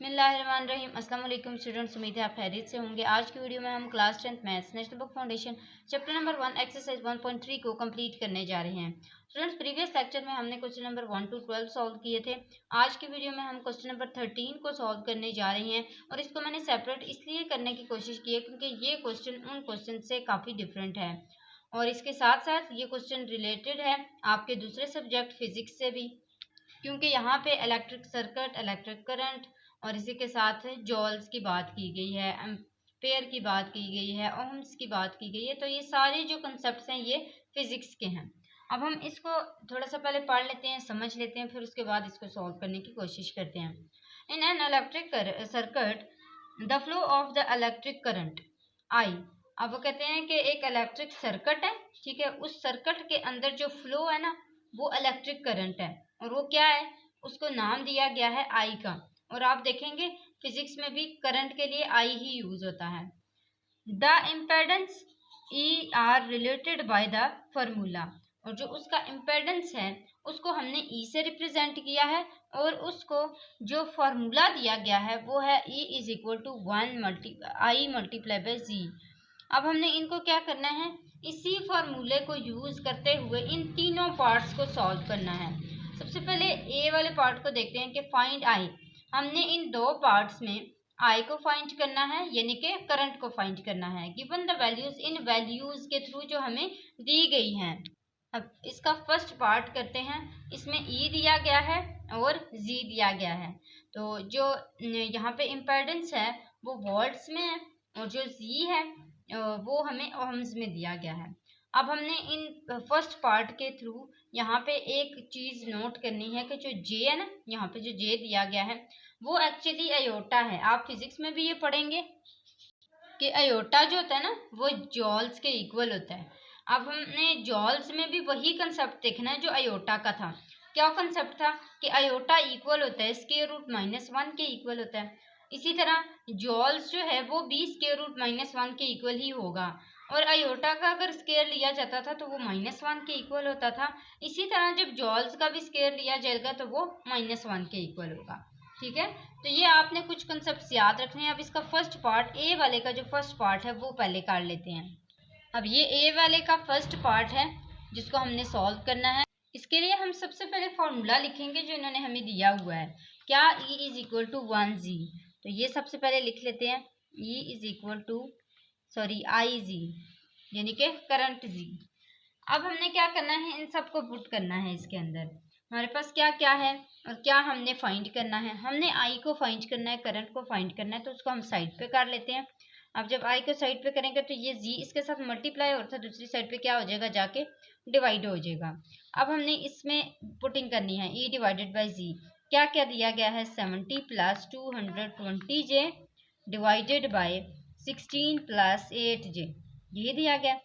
बिस्मिल्लाहिर्रहमानिर्रहीम। अस्सलाम वालेकुम स्टूडेंट्स, उम्मीद है आप खैरियत से होंगे। आज की वीडियो में हम class 10th maths national book foundation chapter number 1 exercise 1.3 को कंप्लीट करने जा रहे हैं। स्टूडेंट्स, प्रीवियस लेक्चर में हमने क्वेश्चन नंबर 1 to 12 सॉल्व किए थे। आज की वीडियो में हम क्वेश्चन नंबर 13 को सॉल्व करने जा रहे हैं और इसको मैंने सेपरेट इसलिए करने की कोशिश की है क्योंकि ये क्वेश्चन उन क्वेश्चन से काफ़ी डिफरेंट है और इसके साथ साथ ये क्वेश्चन रिलेटेड है आपके दूसरे सब्जेक्ट फिजिक्स से भी, क्योंकि यहाँ पे इलेक्ट्रिक सर्किट, इलेक्ट्रिक करंट और इसी के साथ जॉल्स की बात की गई है, एम्पेयर की बात की गई है, ओम्स की बात की गई है। तो ये सारे जो कंसेप्ट हैं ये फिजिक्स के हैं। अब हम इसको थोड़ा सा पहले पढ़ लेते हैं, समझ लेते हैं, फिर उसके बाद इसको सॉल्व करने की कोशिश करते हैं। In an electric circuit the flow of the electric current I. अब वो कहते हैं कि एक इलेक्ट्रिक सर्किट है, ठीक है, उस सर्किट के अंदर जो फ्लो है ना वो इलेक्ट्रिक करंट है और वो क्या है, उसको नाम दिया गया है आई का। और आप देखेंगे फिजिक्स में भी करंट के लिए आई ही यूज होता है। The impedance E R related by the formula, और जो उसका इम्पेडेंस है उसको हमने ई से रिप्रेजेंट किया है और उसको जो फार्मूला दिया गया है वो है E is equal to 1 I multiply by G. अब हमने इनको क्या करना है, इसी फार्मूले को यूज करते हुए इन तीनों पार्ट्स को सॉल्व करना है। सबसे पहले ए वाले पार्ट को देखते हैं कि फाइंड आई। हमने इन दो पार्ट्स में आई को फाइंड करना है, यानी कि करंट को फाइंड करना है given the values, in values के थ्रू जो हमें दी गई हैं। अब इसका फर्स्ट पार्ट करते हैं। इसमें ई दिया गया है और जी दिया गया है, तो जो यहाँ पे इम्पेडेंस है वो वोल्ट्स में है और जो जी है वो हमें ओम्स में दिया गया है। अब हमने इन फर्स्ट पार्ट के थ्रू यहाँ पे एक चीज नोट करनी है कि जो जे है ना, यहाँ पे जो जे दिया गया है वो एक्चुअली अयोटा है। आप फिजिक्स में भी ये पढ़ेंगे कि अयोटा जो होता है ना वो जॉल्स के इक्वल होता है। अब हमने जॉल्स में भी वही कंसेप्ट देखना है जो अयोटा का था। क्या कंसेप्ट था कि अयोटा इक्वल होता है स्क्वायर रूट -1 के इक्वल होता है। इसी तरह जॉल्स जो है वो भी स्क्वायर रूट -1 के इक्वल ही होगा और अयोटा का अगर स्क्वायर लिया जाता था तो वो -1 के इक्वल होता था। इसी तरह जब जॉल्स का भी स्क्वायर लिया जाएगा तो वो -1 के इक्वल होगा। ठीक है, तो ये आपने कुछ कंसेप्ट याद रखने हैं। अब इसका फर्स्ट पार्ट ए वाले का जो फर्स्ट पार्ट है वो पहले कर लेते हैं। अब ये ए वाले का फर्स्ट पार्ट है जिसको हमने सॉल्व करना है। इसके लिए हम सबसे पहले फॉर्मूला लिखेंगे जो इन्होंने हमें दिया हुआ है, क्या E is equal to 1G। तो ये सबसे पहले लिख लेते हैं, E इज इक्वल टू आई जी, यानी कि करंट जी। अब हमने क्या करना है, इन सबको पुट करना है इसके अंदर। हमारे पास क्या क्या है और क्या हमने फाइंड करना है। हमने आई को फाइंड करना है, करंट को फाइंड करना है, तो उसको हम साइड पे कर लेते हैं। अब जब आई को साइड पे करेंगे तो ये जी इसके साथ मल्टीप्लाई और था, दूसरी साइड पे क्या हो जाएगा, जाके डिवाइड हो जाएगा। अब हमने इसमें पुटिंग करनी है ई डिवाइडेड बाई जी। क्या क्या दिया गया है, 70 plus 220J divided by 16 plus 8J, ये दिया गया।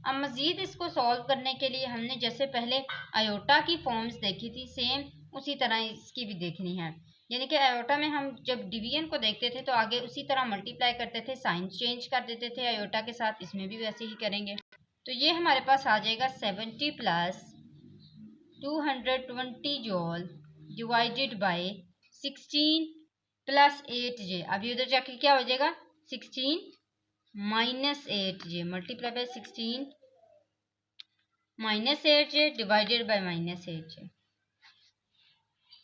अब मज़ीद इसको सॉल्व करने के लिए हमने जैसे पहले अयोटा की फॉर्म्स देखी थी सेम उसी तरह इसकी भी देखनी है। यानी कि अयोटा में हम जब डिवीजन को देखते थे तो आगे उसी तरह मल्टीप्लाई करते थे, साइन चेंज कर देते थे अयोटा के साथ, इसमें भी वैसे ही करेंगे। तो ये हमारे पास आ जाएगा 70 plus 220 जॉल divided by 16 plus 8J। अभी उधर जाके क्या हो जाएगा, 16 minus 8J multiply by 16 -8J divided by -8J।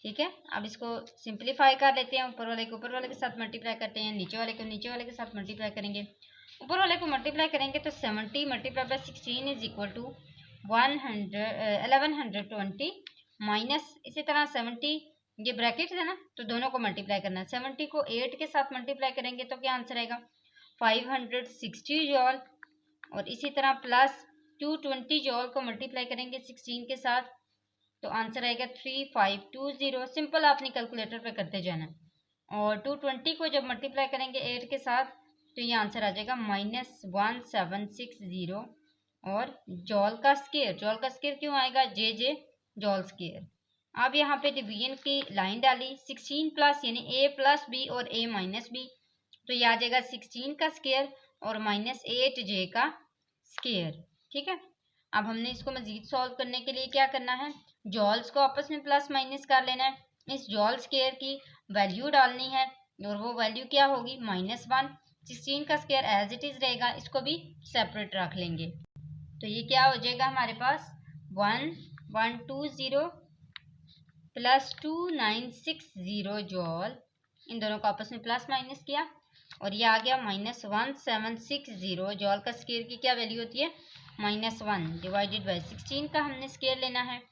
ठीक है, अब इसको सिंप्लीफाई कर लेते हैं। ऊपर वाले को ऊपर वाले के साथ मल्टीप्लाई करते हैं, नीचे वाले को नीचे वाले के साथ मल्टीप्लाई करेंगे। ऊपर वाले को मल्टीप्लाई करेंगे तो 70 multiply by 16 is equal to 1120 minus, इसी तरह 70 ये ब्रैकेट है ना तो दोनों को मल्टीप्लाई करना है। 70 को 8 के साथ मल्टीप्लाई करेंगे तो क्या आंसर आएगा, 560 जॉल, और इसी तरह प्लस 220 जॉल को मल्टीप्लाई करेंगे 16 के साथ तो आंसर आएगा 3520। सिंपल आपने कैलकुलेटर पे करते जाना, और 220 को जब मल्टीप्लाई करेंगे 8 के साथ तो ये आंसर आ जाएगा -1760। और जॉल का स्क्वायर क्यों आएगा, जे जॉल स्क्वायर। अब यहाँ पे डिवीजन की लाइन डाली, 16 प्लस यानी a प्लस बी और a माइनस बी, तो ये आ जाएगा 16 का स्क्वायर और -8J का स्क्वायर। ठीक है, अब हमने इसको मजीद सॉल्व करने के लिए क्या करना है, जॉल्स को आपस में प्लस माइनस कर लेना है, इस जॉल स्क्वायर की वैल्यू डालनी है और वो वैल्यू क्या होगी -1। 16 का स्क्वायर एज इट इज रहेगा, इसको भी सेपरेट रख लेंगे। तो ये क्या हो जाएगा हमारे पास 1120 प्लस 2960 जॉल, इन दोनों को आपस में प्लस माइनस किया और ये आ गया -1760 जॉल का स्क्वायर की क्या वैल्यू होती है -1 डिवाइडेड बाय 16 का हमने स्क्वायर लेना है,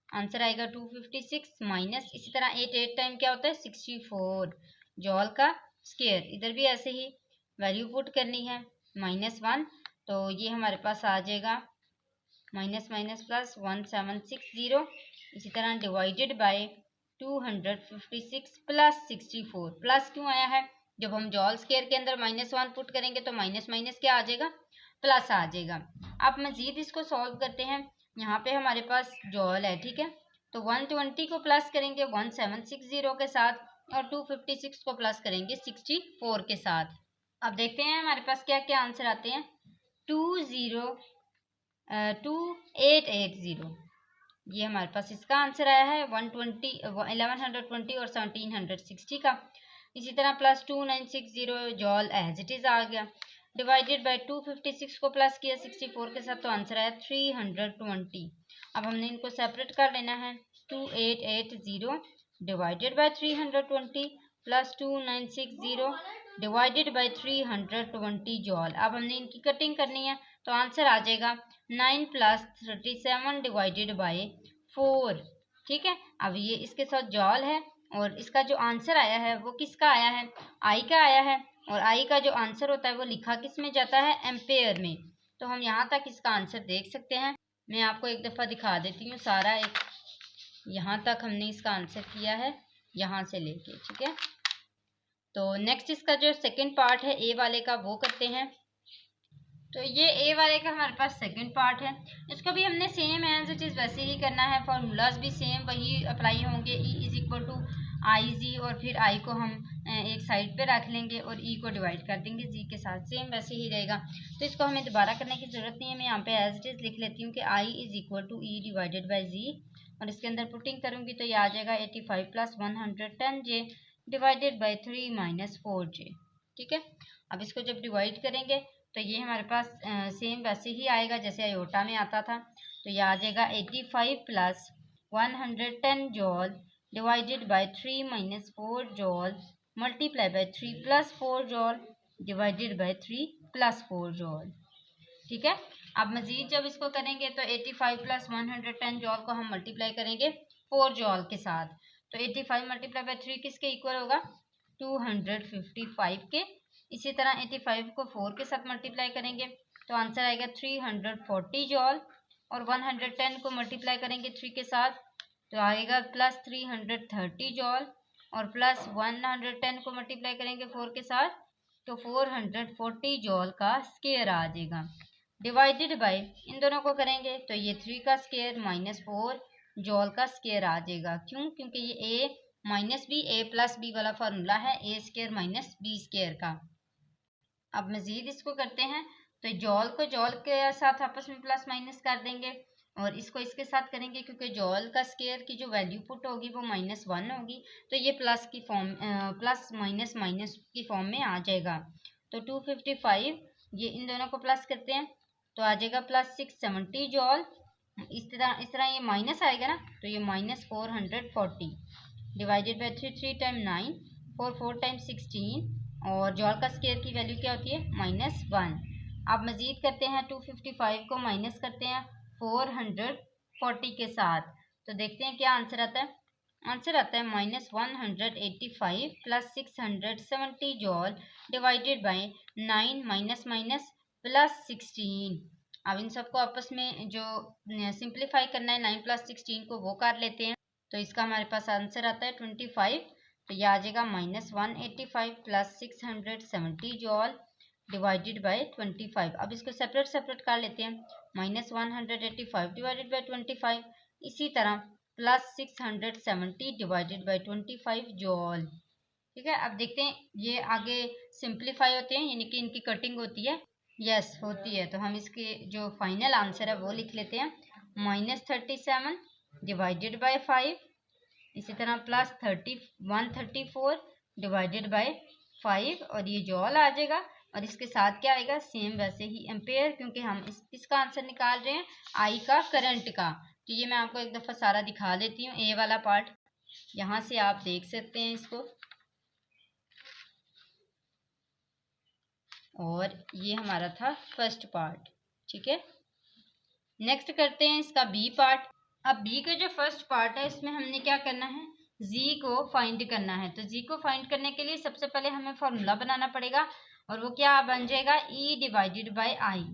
आंसर आएगा 256 माइनस इसी तरह 8 टाइम क्या होता है 64 जॉल का स्क्वायर, इधर भी ऐसे ही वैल्यू पुट करनी है -1, तो ये हमारे पास आ जाएगा माइनस माइनस प्लस 1760, इसी तरह डिवाइडेड बाय 256 प्लस 64, प्लस क्यों आया है, जब हम जॉल स्क्वायर के अंदर -1 पुट करेंगे तो माइनस माइनस क्या आ जाएगा प्लस आ जाएगा। अब मजीद इसको सॉल्व करते हैं, यहाँ पे हमारे पास जॉल है, ठीक है, तो 120 को प्लस करेंगे 1760 के साथ और 256 को प्लस करेंगे 64 के साथ। अब देखते हैं हमारे पास क्या क्या आंसर आते हैं। 2880 ये हमारे पास इसका आंसर आया है 1120 और 1760 का। इसी तरह plus 2960 joule as it is आ गया, डिवाइडेड बाय 256 को प्लस किया 64 के साथ, तो आंसर आया 320। अब हमने इनको सेपरेट कर लेना है, 2880 divided by 320 plus 2960 divided by 320 जॉल। अब हमने इनकी कटिंग करनी है, तो आंसर आ जाएगा 9 प्लस 37 डिवाइडेड बाय 4, ठीक है। अब ये इसके साथ जॉल है और इसका जो आंसर आया है वो किसका आया है, आई का आया है, और आई का जो आंसर होता है वो लिखा किस में जाता है, एम्पेयर में। तो हम यहाँ तक इसका आंसर देख सकते हैं, मैं आपको एक दफ़ा दिखा देती हूँ सारा, एक यहाँ तक हमने इसका आंसर किया है यहाँ से लेके, ठीक है। तो नेक्स्ट इसका जो सेकंड पार्ट है ए वाले का वो करते हैं। तो ये ए वाले का हमारे पास सेकंड पार्ट है, इसको भी हमने सेम एज इट इज़ वैसे ही करना है, फार्मूलाज भी सेम वही अप्लाई होंगे, ई इज इक्वल टू आई जी, और फिर आई को हम एक साइड पे रख लेंगे और ई को डिवाइड कर देंगे जी के साथ, सेम वैसे ही रहेगा। तो इसको हमें दोबारा करने की ज़रूरत नहीं है, मैं यहाँ पे एज इट इज़ लिख लेती हूँ कि I is equal to E divided by G, और इसके अंदर पुटिंग करूँगी तो ये आ जाएगा 85 plus 110 J divided by 3 minus 4 जे, ठीक है। अब इसको जब डिवाइड करेंगे तो ये हमारे पास सेम वैसे ही आएगा जैसे आयोटा में आता था, तो ये आ जाएगा 85 plus 110 जॉल divided by 3 minus 4 जॉल multiply by 3 plus 4 जॉल divided by 3 plus 4 जॉल, ठीक है। अब मजीद जब इसको करेंगे तो 85 प्लस 110 जॉल को हम मल्टीप्लाई करेंगे 4 जॉल के साथ, तो 85 मल्टीप्लाई बाय 3 किसके इक्वल होगा, 255 के। इसी तरह 85 को 4 के साथ मल्टीप्लाई करेंगे तो आंसर आएगा 340 जॉल, और 110 को मल्टीप्लाई करेंगे 3 के साथ तो आएगा प्लस 330 जॉल, और प्लस 110 को मल्टीप्लाई करेंगे 4 के साथ तो 440 जॉल का स्क्वायर आ जाएगा, डिवाइडेड बाय इन दोनों को करेंगे तो ये 3 का स्क्वायर माइनस 4 जॉल का स्क्वायर आ जाएगा। क्यों, क्योंकि ये A minus B A plus B वाला फार्मूला है, ए स्क्वायर माइनस बी स्क्वायर का। अब मज़ीद इसको करते हैं, तो जॉल को जॉल के साथ आपस में प्लस माइनस कर देंगे और इसको इसके साथ करेंगे, क्योंकि जॉल का स्क्वायर की जो वैल्यू पुट होगी वो -1 होगी, तो ये प्लस की फॉर्म प्लस माइनस माइनस की फॉर्म में आ जाएगा। तो 255 ये इन दोनों को प्लस करते हैं तो आ जाएगा प्लस 670 जॉल, इस तरह ये माइनस आएगा ना, तो ये -440 डिवाइडेड बाई 3 टाइम 9 4 टाइम 16, और जॉल का स्क्वायर की वैल्यू क्या होती है -1। अब मज़ीद करते हैं 255 को माइनस करते हैं 440 के साथ, तो देखते हैं क्या आंसर आता है। आंसर आता है -185 plus 670 जॉल divided by 9 minus minus plus 16। अब इन सबको आपस में जो सिंप्लीफाई करना है 9 प्लस 16 को वो कर लेते हैं, तो इसका हमारे पास आंसर आता है 25, तो यह आ जाएगा -185 प्लस 670 जॉल डिवाइडेड बाय 25। अब इसको सेपरेट सेपरेट कर लेते हैं, -185 डिवाइडेड बाय 25, इसी तरह प्लस 670 डिवाइडेड बाय 25 जॉल, ठीक है। अब देखते हैं ये आगे सिंप्लीफाई होते हैं, यानी कि इनकी कटिंग होती है, यस होती है, तो हम इसके जो फाइनल आंसर है वो लिख लेते हैं -37 डिवाइडेड बाय 5, इसी तरह प्लस 134 डिवाइडेड बाय 5 और ये जॉल आ जाएगा और इसके साथ क्या आएगा, सेम वैसे ही एम्पेयर, क्योंकि हम इसका आंसर निकाल रहे हैं आई का, करंट का। तो ये मैं आपको एक दफ़ा सारा दिखा देती हूँ, ए वाला पार्ट यहाँ से आप देख सकते हैं इसको, और ये हमारा था फर्स्ट पार्ट। ठीक है, नेक्स्ट करते हैं इसका बी पार्ट। अब बी का जो फर्स्ट पार्ट है इसमें हमने क्या करना है, जी को फाइंड करना है। तो जी को फाइंड करने के लिए सबसे पहले हमें फॉर्मूला बनाना पड़ेगा और वो क्या बन जाएगा, ई डिवाइडेड बाय आई।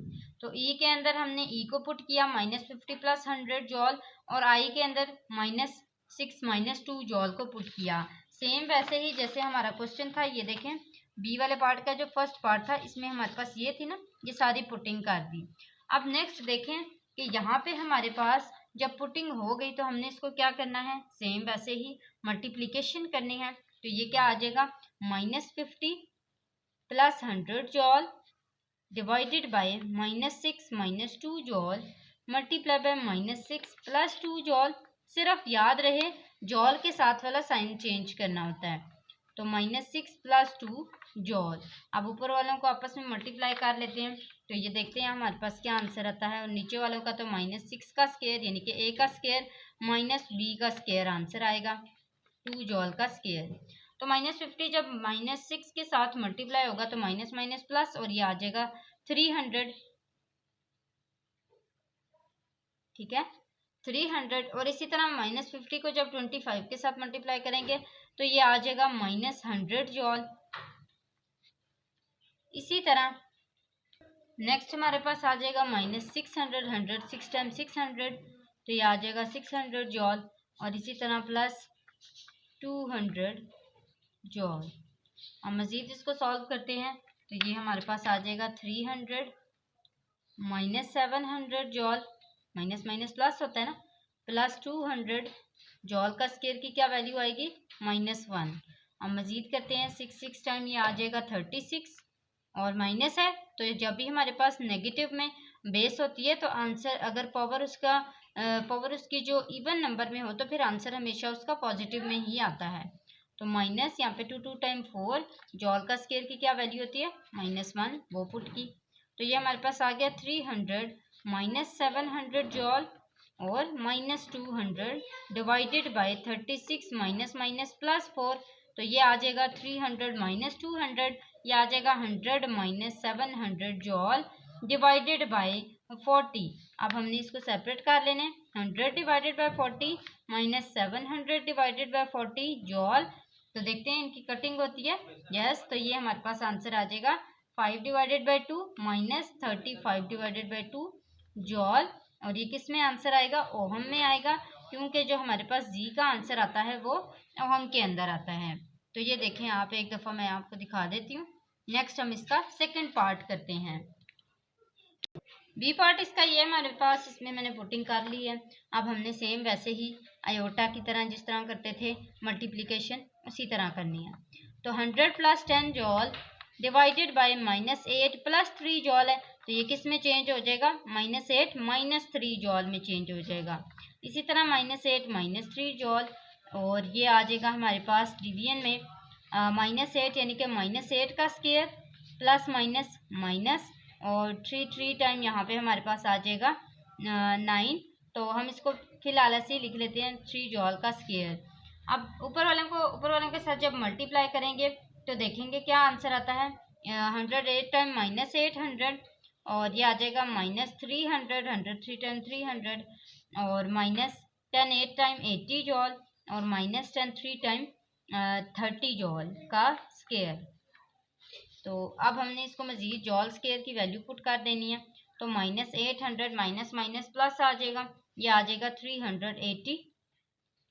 तो ई के अंदर हमने ई को पुट किया -50 + 100 जॉल और आई के अंदर -6 - 2 जॉल को पुट किया। सेम वैसे ही जैसे हमारा क्वेश्चन था, ये देखें बी वाले पार्ट का जो फर्स्ट पार्ट था इसमें हमारे पास ये थी ना, ये सारी पुटिंग कर दी। अब नेक्स्ट देखें कि यहाँ पे हमारे पास जब पुटिंग हो गई तो हमने इसको क्या करना है, सेम वैसे ही मल्टीप्लिकेशन करनी है। तो ये क्या आ जाएगा, -50 + 100 जॉल डिवाइडेड बाय -6 - 2 जॉल मल्टीप्लाई बाय -6 + 2 जॉल। सिर्फ याद रहे जॉल के साथ वाला साइन चेंज करना होता है। तो -6 + 2 जॉल। अब ऊपर वालों को आपस में मल्टीप्लाई कर लेते हैं, तो ये देखते हैं हमारे पास क्या आंसर आता है। और नीचे वालों का तो -6 का स्क्वायर यानी कि a का स्क्वायर -b का स्क्वायर आंसर आएगा, 2 जॉल का स्क्वायर। तो -50 जब -6 के साथ मल्टीप्लाई होगा तो माइनस माइनस प्लस और ये आ जाएगा 300। ठीक है, 300। और इसी तरह -50 को जब 25 के साथ मल्टीप्लाई करेंगे तो ये आ जाएगा -100 जॉल। इसी तरह नेक्स्ट हमारे पास आ जाएगा -600, 100 6 × 600 तो ये आ जाएगा 600 जॉल और इसी तरह प्लस 200 जॉल। अब मज़ीद इसको सॉल्व करते हैं तो ये हमारे पास आ जाएगा 300 -700 जॉल, माइनस माइनस प्लस होता है ना, प्लस 200 जॉल का स्क्वायर की क्या वैल्यू आएगी, -1। अब मज़ीद करते हैं 6 टाइम ये आ जाएगा 36 और माइनस है तो जब भी हमारे पास नेगेटिव में बेस होती है तो आंसर अगर पावर उसकी जो इवन नंबर में हो तो फिर आंसर हमेशा उसका पॉजिटिव में ही आता है। तो माइनस यहाँ पे 2 टाइम 4 जॉल का स्क्वायर की क्या वैल्यू होती है, -1, वो पुट की। तो ये हमारे पास आ गया 300 -700 जॉल और -200 डिवाइडेड बाय 36 माइनस प्लस 4 तो ये आ जाएगा 300 -200, ये आ जाएगा 100 -700 जॉल डिवाइडेड बाय 40। अब हमने इसको सेपरेट कर लेने, 100 डिवाइडेड बाय 40 -700 डिवाइडेड बाय 40 जॉल। तो देखते हैं इनकी कटिंग होती है, यस। तो ये हमारे पास आंसर आ जाएगा 5 डिवाइडेड बाय 2 -35 डिवाइडेड बाय 2 जॉल। और ये किस में आंसर आएगा, ओहम में आएगा, क्योंकि जो हमारे पास जी का आंसर आता है वो ओहम के अंदर आता है। तो ये देखें आप, एक दफ़ा मैं आपको दिखा देती हूँ। नेक्स्ट हम इसका सेकंड पार्ट करते हैं। बी पार्ट इसका ये हमारे पास, इसमें मैंने पुटिंग कर ली है। अब हमने सेम वैसे ही आयोटा की तरह जिस तरह करते थे मल्टीप्लिकेशन उसी तरह करनी है। तो 100 + 10 जॉल डिवाइडेड बाय -8 + 3 जॉल है तो ये किस में चेंज हो जाएगा, -8 - 3 जॉल में चेंज हो जाएगा। इसी तरह -8 - 3 जॉल और ये आ जाएगा हमारे पास डिवीजन में -8 यानी कि -8 का स्क्वायर प्लस माइनस माइनस और 3 टाइम यहाँ पे हमारे पास आ जाएगा 9। तो हम इसको फिलहाल ऐसे ही लिख लेते हैं 3 जॉल का स्क्वायर। अब ऊपर वालों के साथ जब मल्टीप्लाई करेंगे तो देखेंगे क्या आंसर आता है, 108 टाइम -800 और ये आ जाएगा -300, 103 टाइम 300 और -10 8 टाइम 80 जॉल और -10 3 टाइम 30 जॉल का स्क्वायर। तो अब हमने इसको मज़ीद जॉल स्क्वायर की वैल्यू पुट कर देनी है। तो -800 माइनस माइनस प्लस आ जाएगा, ये आ जाएगा 380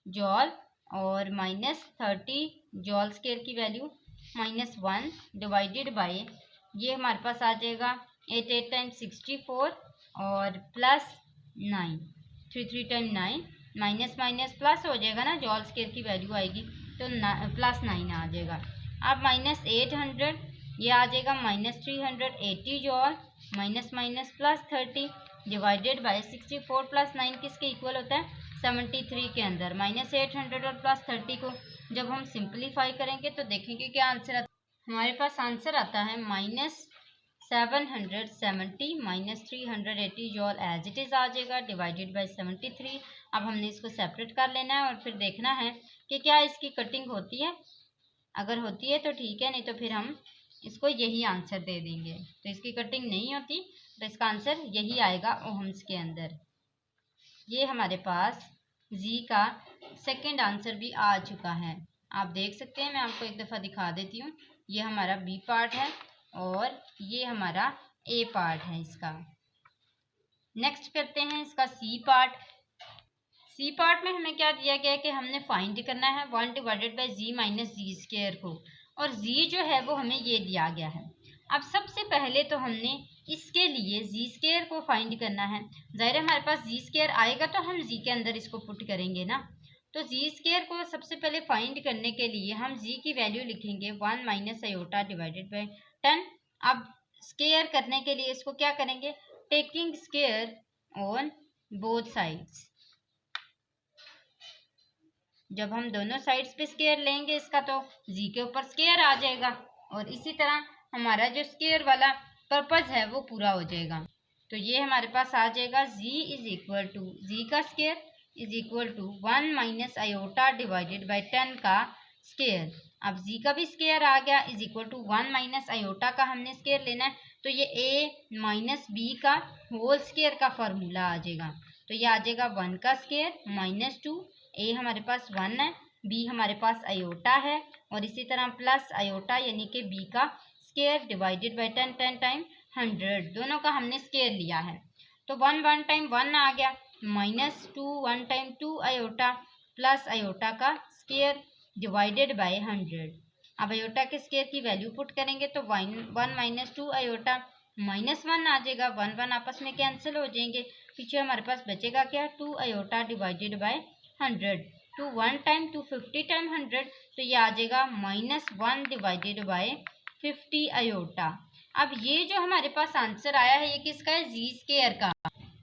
जॉल और -30 जॉल स्क्वायर की वैल्यू -1 डिवाइडेड बाय ये हमारे पास आ जाएगा 8 टाइम 64 और plus 9, 3 time 9 minus minus plus हो जाएगा ना, जॉल स्क्वायर की वैल्यू आएगी तो +9 आ जाएगा। अब -800 ये आ जाएगा -380 जॉल माइनस प्लस 30 डिवाइडेड बाय 64 + 9 किसके इक्वल होता है, 73 के अंदर। -800 और +30 को जब हम सिंप्लीफाई करेंगे तो देखेंगे क्या आंसर आता है। हमारे पास आंसर आता है -770 -380 जॉल एज इट इज़ आ जाएगा, डिवाइडेड बाई 73। अब हमने इसको सेपरेट कर लेना है और फिर देखना है कि क्या इसकी कटिंग होती है। अगर होती है तो ठीक है, नहीं तो फिर हम इसको यही आंसर दे देंगे। तो इसकी कटिंग नहीं होती तो इसका आंसर यही आएगा ओहम्स के अंदर। ये हमारे पास जी का सेकंड आंसर भी आ चुका है। आप देख सकते हैं, मैं आपको एक दफ़ा दिखा देती हूँ। ये हमारा बी पार्ट है और ये हमारा ए पार्ट है इसका। नेक्स्ट करते हैं इसका सी पार्ट। सी पार्ट में हमें क्या दिया गया है कि हमने फाइंड करना है 1 divided by G minus G square को, और जी जो है वो हमें ये दिया गया है। अब सबसे पहले तो हमने इसके लिए जी स्क्वायर को फाइंड करना है। ज़ाहिर है हमारे पास जी स्क्वायर आएगा तो हम जी के अंदर इसको पुट करेंगे ना। तो जी स्क्वायर को सबसे पहले फाइंड करने के लिए हम जी की वैल्यू लिखेंगे 1 माइनस आयोटा डिवाइडेड बाई 10। अब स्क्वायर करने के लिए इसको क्या करेंगे, taking square on both sides. जब हम दोनों साइड्स पे स्क्वायर लेंगे इसका तो जी के ऊपर स्क्वायर आ जाएगा, और इसी तरह हमारा जो स्क्वायर वाला पर्पज है वो पूरा हो जाएगा। तो ये हमारे पास आ जाएगा G is equal to G का square is equal to 1 minus iota divided by 10 का स्क्वायर। अब जी का भी स्क्वायर आ गया is equal to 1 minus iota का हमने स्क्वायर लेना है, तो ये ए माइनस बी का होल स्क्वायर का फॉर्मूला आ जाएगा। तो ये आ जाएगा 1 का स्क्वायर माइनस 2, ए हमारे पास 1 है, बी हमारे पास आयोटा है, और इसी तरह प्लस आयोटा यानी कि बी का स्क्वायर डिवाइडेड बाई 10, 10 टाइम 100, दोनों का हमने स्क्वायर लिया है। तो 1 1 टाइम 1 आ गया, minus 2 1 time 2 iota, plus iota का स्क्वायर डिवाइडेड बाई 100। अब आयोटा के स्क्वायर की वैल्यू पुट करेंगे तो 1 माइनस 2 आयोटा माइनस 1 आ जाएगा, 1 1 आपस में कैंसिल हो जाएंगे। पीछे हमारे पास बचेगा क्या, 2 iota divided by 100। 2 1 time 2 50 time 100, तो ये आ जाएगा -1 डिवाइडेड बाई 50 आयोटा। अब ये जो हमारे पास आंसर आया है ये किसका है, जी स्क्वायर का।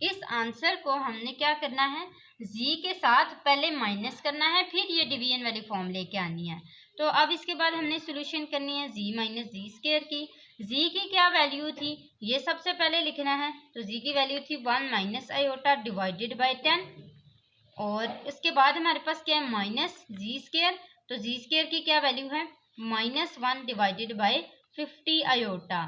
इस आंसर को हमने क्या करना है, जी के साथ पहले माइनस करना है, फिर ये डिवीजन वाली फॉर्म लेके आनी है। तो अब इसके बाद हमने सोल्यूशन करनी है जी माइनस जी स्क्वायर की। जी की क्या वैल्यू थी ये सबसे पहले लिखना है। तो जी की वैल्यू थी 1 माइनस आयोटा डिवाइडेड बाई 10, और इसके बाद हमारे पास क्या है, माइनस जी स्क्वायर। तो जी स्क्वायर की क्या वैल्यू है, -1 डिवाइडेड बाई 50 आयोटा।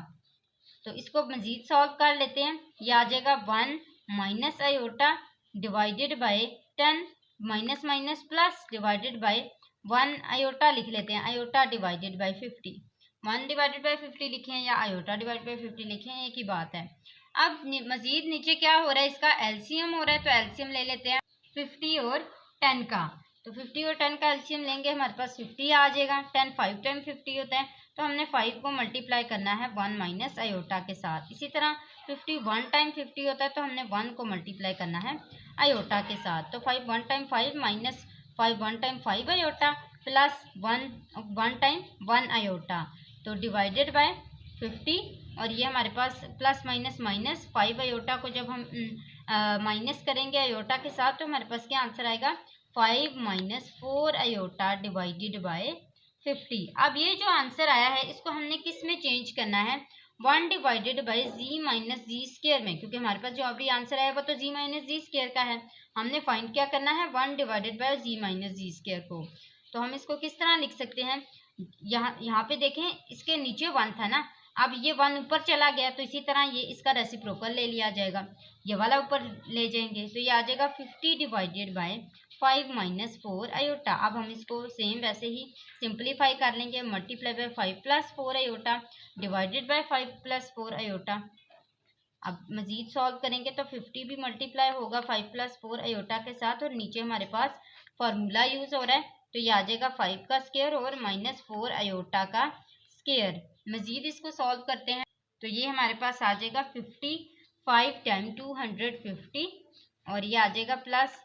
तो इसको मजीद सॉल्व कर लेते हैं। ये आ जाएगा 1 minus iota divided by 10, minus minus plus divided by 1 iota लिख लेते हैं, iota divided by 50। 1 divided by 50 लिखें या आयोटा डिवाइडेड बाई 50 लिखें, एक ही बात है। अब मजीद नीचे क्या हो रहा है, इसका एलसीएम हो रहा है, तो एलसीएम ले लेते हैं 50 और 10 का। तो 50 और 10 का एलसीएम लेंगे, हमारे पास 50 आ जाएगा। 10 5 टाइम 50 होता है, तो हमने 5 को मल्टीप्लाई करना है 1 माइनस आयोटा के साथ। इसी तरह 50 1 टाइम 50 होता है, तो हमने 1 को मल्टीप्लाई करना है आयोटा के साथ। तो 5 1 time 5 minus 5 1 time 5 iota plus 1 time 1 iota, तो डिवाइडेड बाय 50। और ये हमारे पास प्लस माइनस माइनस 5 आयोटा को जब हम माइनस करेंगे आयोटा के साथ, तो हमारे पास क्या आंसर आएगा, 5 माइनस 4 आयोटा डिवाइडेड बाय 50। अब ये जो आंसर आया है इसको हमने किस में चेंज करना है, 1 divided by G minus G square में, क्योंकि हमारे पास जो अभी आंसर आया वो तो जी माइनस जी स्क्वायर का है। हमने फाइंड क्या करना है, 1 divided by G minus G square को। तो हम इसको किस तरह लिख सकते हैं, यहाँ पे देखें इसके नीचे 1 था ना, अब ये 1 ऊपर चला गया, तो इसी तरह ये इसका रेसिप्रोकल ले लिया जाएगा, ये वाला ऊपर ले जाएंगे, तो ये आ जाएगा 50 डिवाइडेड बाय 5 माइनस 4 आयोटा। अब हम इसको सेम वैसे ही सिंप्लीफाई कर लेंगे, multiply by 5 plus 4 iota divided by 5 plus 4 iota. अब मजीद सॉल्व करेंगे तो 50 भी मल्टीप्लाई होगा 5 प्लस 4 आयोटा के साथ, और नीचे हमारे पास फॉर्मूला यूज़ हो रहा है, तो ये आ जाएगा 5 का स्क्वायर और -4 आयोटा का स्क्वायर। मजीद इसको सॉल्व करते हैं तो ये हमारे पास आ जाएगा 55 टाइम 250, और ये आ जाएगा plus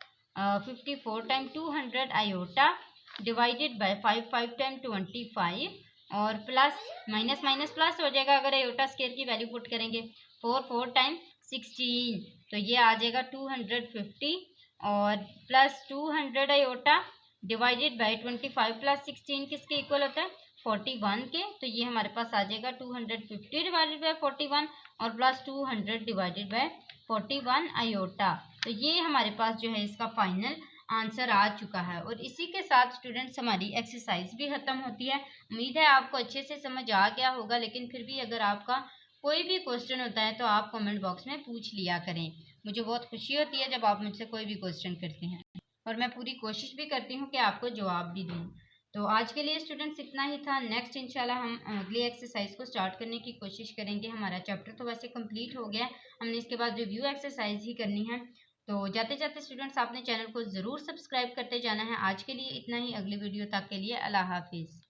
54 time 200 iota divided by 5 time 25, और प्लस माइनस माइनस प्लस हो जाएगा अगर आयोटा स्क्वायर की वैल्यू पुट करेंगे, 4 टाइम 16, तो ये आ जाएगा 250, और plus 200 iota divided by 25 plus 16 किसके इक्वल होता है 41 के। तो ये हमारे पास आ जाएगा 250 डिवाइडेड बाय 41 और प्लस 200 डिवाइडेड बाय 41 आयोटा। तो ये हमारे पास जो है इसका फाइनल आंसर आ चुका है। और इसी के साथ स्टूडेंट्स हमारी एक्सरसाइज भी खत्म होती है। उम्मीद है आपको अच्छे से समझ आ गया होगा, लेकिन फिर भी अगर आपका कोई भी क्वेश्चन होता है तो आप कमेंट बॉक्स में पूछ लिया करें। मुझे बहुत खुशी होती है जब आप मुझसे कोई भी क्वेश्चन करते हैं और मैं पूरी कोशिश भी करती हूँ कि आपको जवाब भी दूँ। तो आज के लिए स्टूडेंट्स इतना ही था। नेक्स्ट इंशाल्लाह हम अगली एक्सरसाइज को स्टार्ट करने की कोशिश करेंगे। हमारा चैप्टर तो वैसे कंप्लीट हो गया है, हमने इसके बाद रिव्यू एक्सरसाइज ही करनी है। तो जाते जाते स्टूडेंट्स आपने चैनल को ज़रूर सब्सक्राइब करते जाना है। आज के लिए इतना ही, अगली वीडियो तक के लिए अल्लाह हाफिज़।